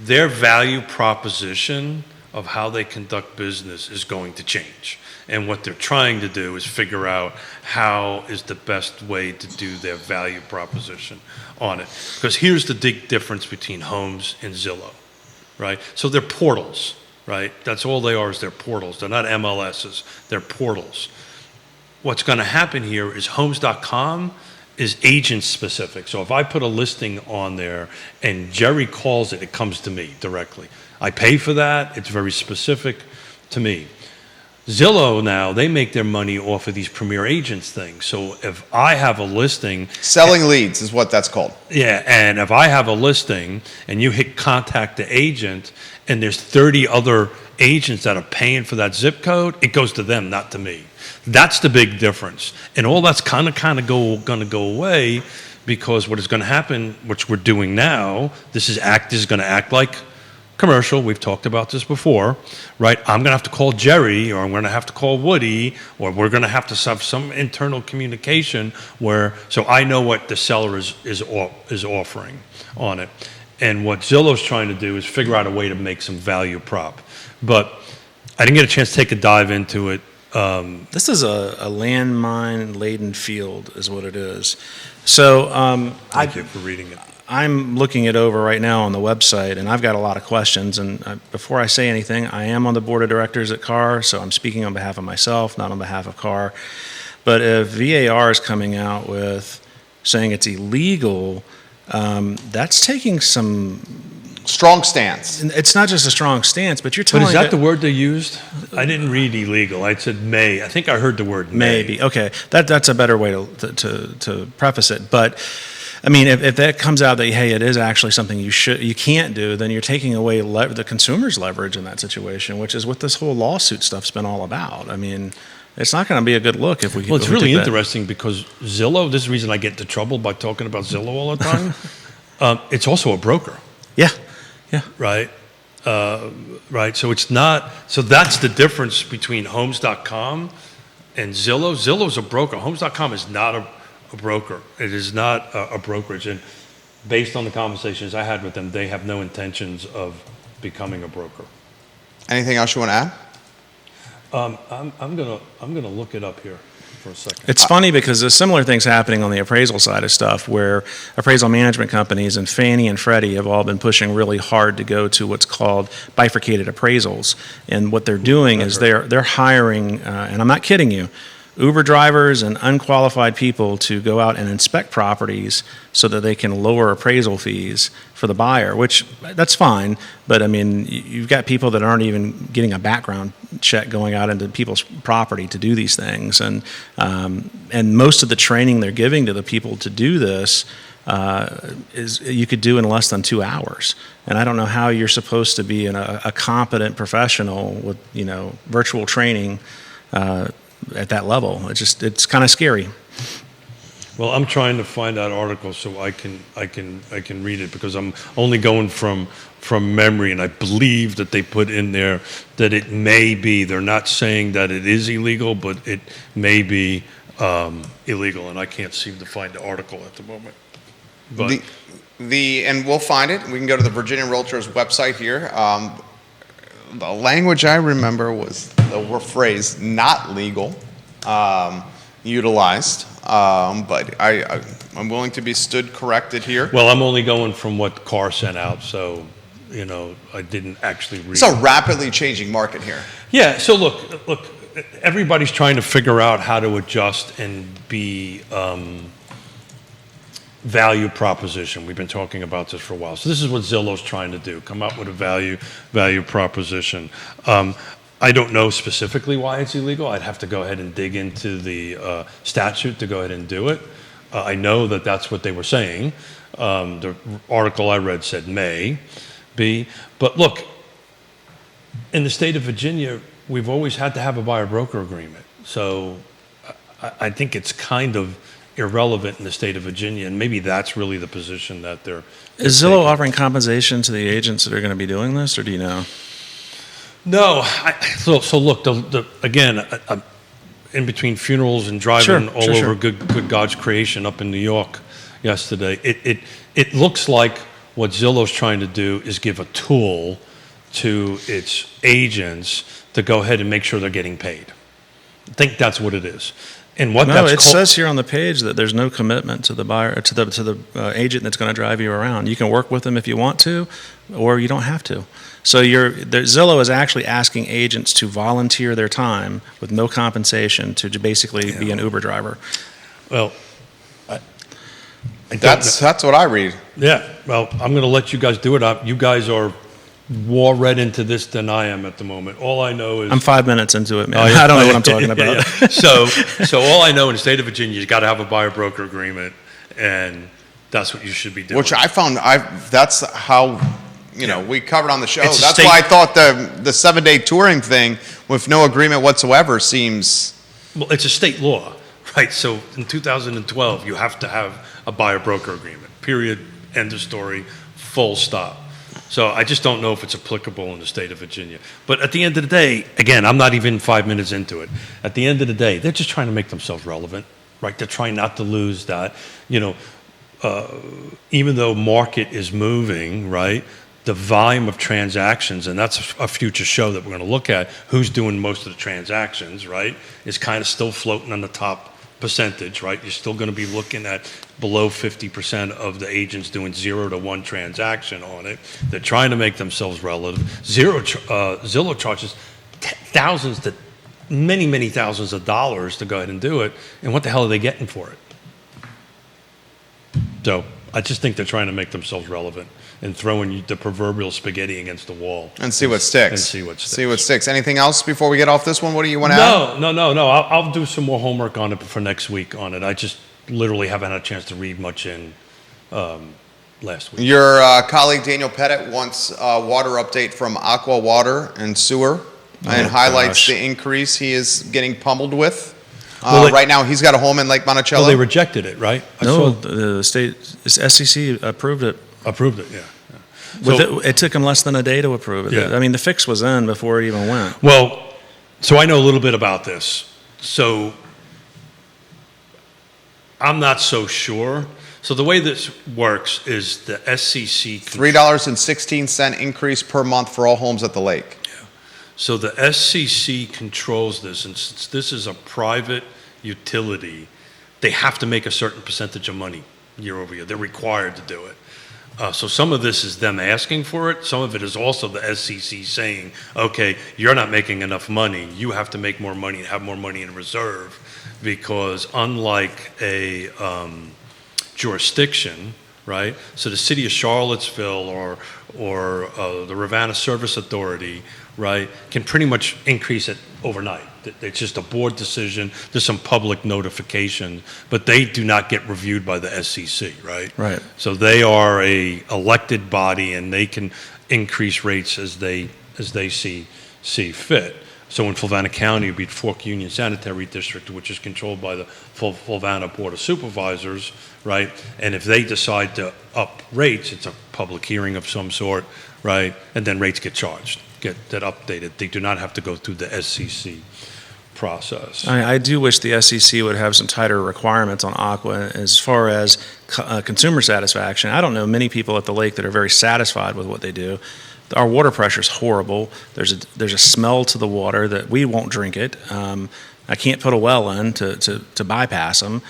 Their value proposition of how they conduct business is going to change. And what they're trying to do is figure out how is the best way to do their value proposition on it. Because here's the big difference between Homes and Zillow, right? So they're portals, right? That's all they are, is they're portals. They're not MLSs, they're portals. What's going to happen here is Homes.com is agent specific. So if I put a listing on there and Jerry calls it, it comes to me directly. I pay for that. It's very specific to me. Zillow now, they make their money off of these premier agents things. So if I have a listing... Selling leads is what that's called. Yeah, and if I have a listing and you hit contact the agent and there's 30 other agents that are paying for that zip code, it goes to them, not to me. That's the big difference. And all that's going to go away, because what is going to happen, which we're doing now, this is going to act like commercial. We've talked about this before, right? I'm going to have to call Jerry, or I'm going to have to call Woody, or we're going to have some internal communication so I know what the seller is offering on it. And what Zillow's trying to do is figure out a way to make some value prop. But I didn't get a chance to take a dive into it. This is a landmine-laden field is what it is. So Thank you for reading it. I'm looking it over right now on the website, and I've got a lot of questions. And before I say anything, I am on the board of directors at CAR, so I'm speaking on behalf of myself, not on behalf of CAR. But if VAR is coming out with saying it's illegal, that's taking some... Strong stance. It's not just a strong stance, but you're telling But is that the word they used? I didn't read illegal. I said may. I think I heard the word may. Maybe. Okay. That's a better way to preface it. But I mean, if that comes out that, hey, it is actually something you can't do, then you're taking away the consumer's leverage in that situation, which is what this whole lawsuit stuff's been all about. I mean, it's not going to be a good look if we. Well, it's really interesting because Zillow. This is the reason I get into trouble by talking about Zillow all the time. It's also a broker. Yeah. Yeah. Right. Right. So it's not. So that's the difference between Homes.com and Zillow. Zillow's a broker. Homes.com is not a broker. It is not a brokerage. And based on the conversations I had with them, they have no intentions of becoming a broker. Anything else you want to add? I'm gonna look it up here for a second. It's funny because there's similar things happening on the appraisal side of stuff, where appraisal management companies and Fannie and Freddie have all been pushing really hard to go to what's called bifurcated appraisals. And what they're doing is they're hiring, and I'm not kidding you, Uber drivers and unqualified people to go out and inspect properties so that they can lower appraisal fees for the buyer, which that's fine. But I mean, you've got people that aren't even getting a background check going out into people's property to do these things. And most of the training they're giving to the people to do this is you could do in less than 2 hours. And I don't know how you're supposed to be a competent professional with, virtual training at that level. It's kind of scary. Well, I'm trying to find that article so I can read it, because I'm only going from memory, and I believe that they put in there that it may be. They're not saying that it is illegal, but it may be illegal, and I can't seem to find the article at the moment. But and we'll find it. We can go to the Virginia Realtors website here. The language I remember was the phrase "not legal" utilized, but I'm willing to be stood corrected here. Well, I'm only going from what CAR sent out, so I didn't actually read. It's a rapidly changing market here. Yeah. So look, everybody's trying to figure out how to adjust and be value proposition. We've been talking about this for a while. So this is what Zillow's trying to do, come up with a value proposition. I don't know specifically why it's illegal. I'd have to go ahead and dig into the statute to go ahead and do it. I know that that's what they were saying. The article I read said may be. But look, in the state of Virginia, we've always had to have a buyer-broker agreement. So I think it's kind of irrelevant in the state of Virginia, and maybe that's really the position that they're Is Zillow offering compensation to the agents that are going to be doing this, or do you know? No. So look, again, in between funerals and driving over good God's creation up in New York yesterday, it looks like what Zillow's trying to do is give a tool to its agents to go ahead and make sure they're getting paid. I think that's what it is. And what No, that's it called, says here on the page that there's no commitment to the buyer, to the agent that's going to drive you around. You can work with them if you want to, or you don't have to. So Zillow is actually asking agents to volunteer their time with no compensation to basically be an Uber driver. well, I don't That's what I read. Yeah, well, I'm going to let you guys do it. You guys are more read into this than I am at the moment. All I know is I'm 5 minutes into it, man. Oh, yeah. I don't know what I'm talking about. Yeah. So all I know in the state of Virginia, you got to have a buyer broker agreement, and that's what you should be doing. Which I found, that's how, we covered on the show. It's a That's state- why I thought the 7-day touring thing with no agreement whatsoever seems. Well, it's a state law, right? So in 2012, you have to have a buyer broker agreement. Period. End of story. Full stop. So I just don't know if it's applicable in the state of Virginia. But at the end of the day, again, I'm not even 5 minutes into it. At the end of the day, they're just trying to make themselves relevant, right? They're trying not to lose that. Even though market is moving, right? The volume of transactions, and that's a future show that we're going to look at, who's doing most of the transactions, right, is kind of still floating on the top percentage, right? You're still going to be looking at below 50% of the agents doing 0 to 1 transaction on it. They're trying to make themselves relevant. Zillow charges thousands to many thousands of dollars to go ahead and do it, and what the hell are they getting for it? So I just think they're trying to make themselves relevant and throwing the proverbial spaghetti against the wall. And see what sticks. And see what sticks. See what sticks. Anything else before we get off this one? What do you want to add? No. I'll do some more homework on it for next week on it. I just literally haven't had a chance to read much in last week. Your colleague Daniel Pettit wants a water update from Aqua Water and Sewer and highlights gosh. the increase he is getting pummeled with. Well, Right now, he's got a home in Lake Monticello. Well, they rejected it, right? No, the state SEC approved it. Approved it, yeah. So, It took them less than a day to approve it. Yeah. I mean, the fix was in before it even went. well, so I know a little bit about this. So I'm not so sure. So the way this works is the SEC. $3.16 increase per month for all homes at the lake. So the SEC controls this, and since this is a private utility, they have to make a certain percentage of money year over year. They're required to do it. So some of this is them asking for it. Some of it is also the SEC saying, okay, you're not making enough money. You have to make more money and have more money in reserve, because unlike a jurisdiction, right? So the city of Charlottesville or the Ravenna Service Authority, right, can pretty much increase it overnight. It's just a board decision. There's some public notification, but they do not get reviewed by the SEC, right? Right. So they are a elected body, and they can increase rates as they see fit. So in Fluvanna County, it would be Fork Union Sanitary District, which is controlled by the Fluvanna Board of Supervisors, right? And if they decide to up rates, it's a public hearing of some sort, right? And then rates get charged, get that updated. They do not have to go through the SEC process. I do wish the SEC would have some tighter requirements on Aqua as far as consumer satisfaction. I don't know many people at the lake that are very satisfied with what they do. Our water pressure is horrible. There's a smell to the water that we won't drink it. I can't put a well in to bypass them.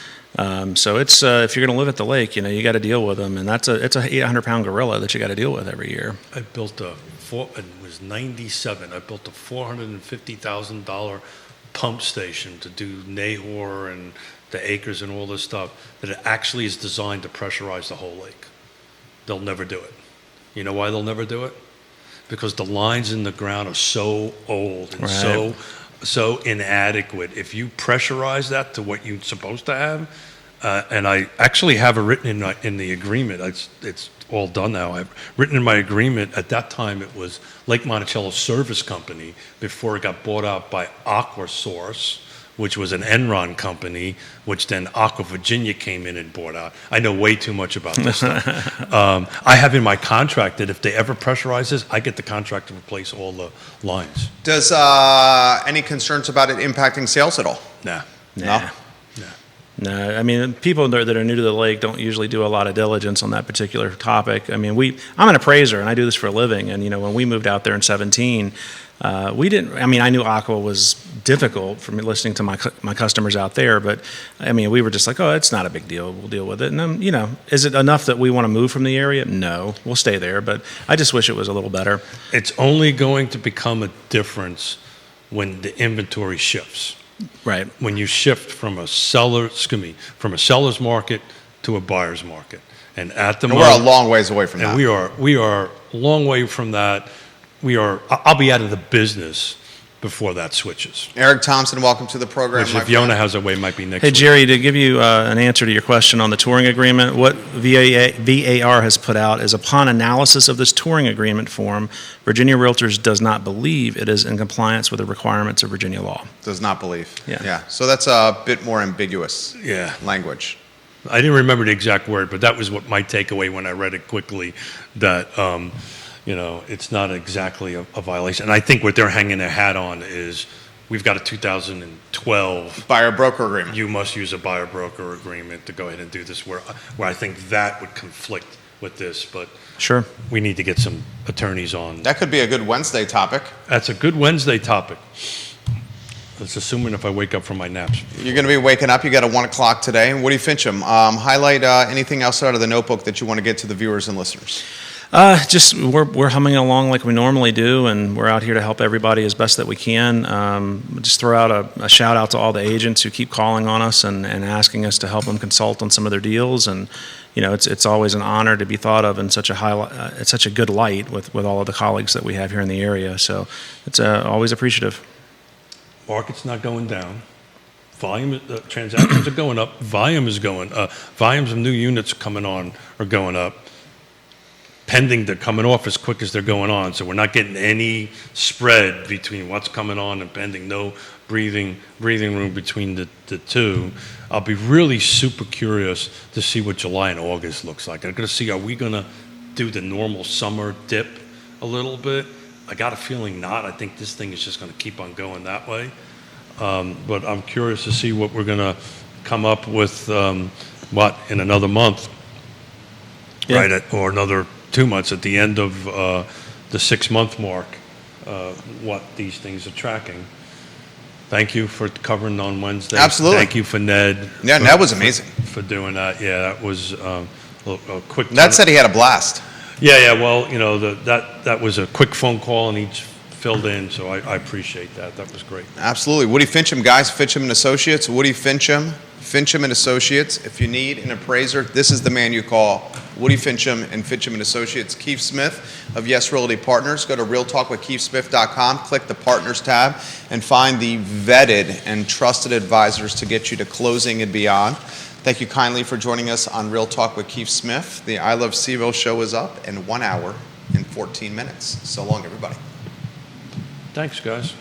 So it's if you're going to live at the lake, you got to deal with them, and it's a 800-pound gorilla that you got to deal with every year. I built it was 97. I built a $450,000 pump station to do Nahor and the acres and all this stuff that it actually is designed to pressurize the whole lake. They'll never do it. You know why they'll never do it? Because the lines in the ground are so old and Right. so inadequate. If you pressurize that to what you're supposed to have, and I actually have it written in the agreement. It's all done now. I've written in my agreement. At that time, it was Lake Monticello Service Company before it got bought out by AquaSource, which was an Enron company, which then Aqua Virginia came in and bought out. I know way too much about this stuff. I have in my contract that if they ever pressurize this, I get the contract to replace all the lines. Does any concerns about it impacting sales at all? Nah. No? No, I mean, people that are new to the lake don't usually do a lot of diligence on that particular topic. I mean, I'm an appraiser, and I do this for a living. And, when we moved out there in 2017, We didn't. I mean, I knew Aqua was difficult from listening to my customers out there, but I mean, we were just like, oh, it's not a big deal. We'll deal with it. And then, is it enough that we want to move from the area? No, we'll stay there. But I just wish it was a little better. It's only going to become a difference when the inventory shifts. Right. When you shift from a seller's market to a buyer's market. And at the moment, we're a long ways away from that. And we are a long way from that. I'll be out of the business before that switches. Eric Thompson, welcome to the program. Which, if Yonna has a way, might be next Hey, week. Jerry, to give you an answer to your question on the touring agreement, what VAR has put out is, upon analysis of this touring agreement form, Virginia Realtors does not believe it is in compliance with the requirements of Virginia law. Does not believe. Yeah. So that's a bit more ambiguous language. I didn't remember the exact word, but that was what my takeaway when I read it quickly, that it's not exactly a violation. And I think what they're hanging their hat on is, we've got a 2012 buyer-broker agreement. You must use a buyer-broker agreement to go ahead and do this, where I think that would conflict with this. But sure, we need to get some attorneys on. That could be a good Wednesday topic. That's a good Wednesday topic. That's assuming if I wake up from my naps. You're going to be waking up. You got a 1 o'clock today. Woody Fincham, highlight anything else out of the notebook that you want to get to the viewers and listeners. Just we're humming along like we normally do, and we're out here to help everybody as best that we can. Just throw out a shout out to all the agents who keep calling on us and asking us to help them consult on some of their deals. And it's always an honor to be thought of in such a good light with all of the colleagues that we have here in the area. So it's always appreciative. Market's not going down. Volume, transactions are going up. Volume is going. Volumes of new units coming on are going up. Pending, they're coming off as quick as they're going on. So we're not getting any spread between what's coming on and pending. No breathing room between the two. I'll be really super curious to see what July and August looks like. I'm going to see, are we going to do the normal summer dip a little bit? I got a feeling not. I think this thing is just going to keep on going that way. But I'm curious to see what we're going to come up with, in another month, right? Or another 2 months at the end of the 6-month mark, what these things are tracking. Thank you for covering on Wednesday. Absolutely. Thank you for Ned. Yeah, Ned was amazing. For doing that. Yeah, that was a quick. Ned said he had a blast. Yeah. Well, that was a quick phone call, and he filled in, so I appreciate that. That was great. Absolutely. Woody Fincham, guys, Fincham and Associates. Woody Fincham and Associates. If you need an appraiser, this is the man you call. Woody Fincham and Fincham and Associates. Keith Smith of Yes Realty Partners. Go to realtalkwithkeithsmith.com, click the Partners tab, and find the vetted and trusted advisors to get you to closing and beyond. Thank you kindly for joining us on Real Talk with Keith Smith. The I Love CVille show is up in 1 hour and 14 minutes. So long, everybody. Thanks, guys.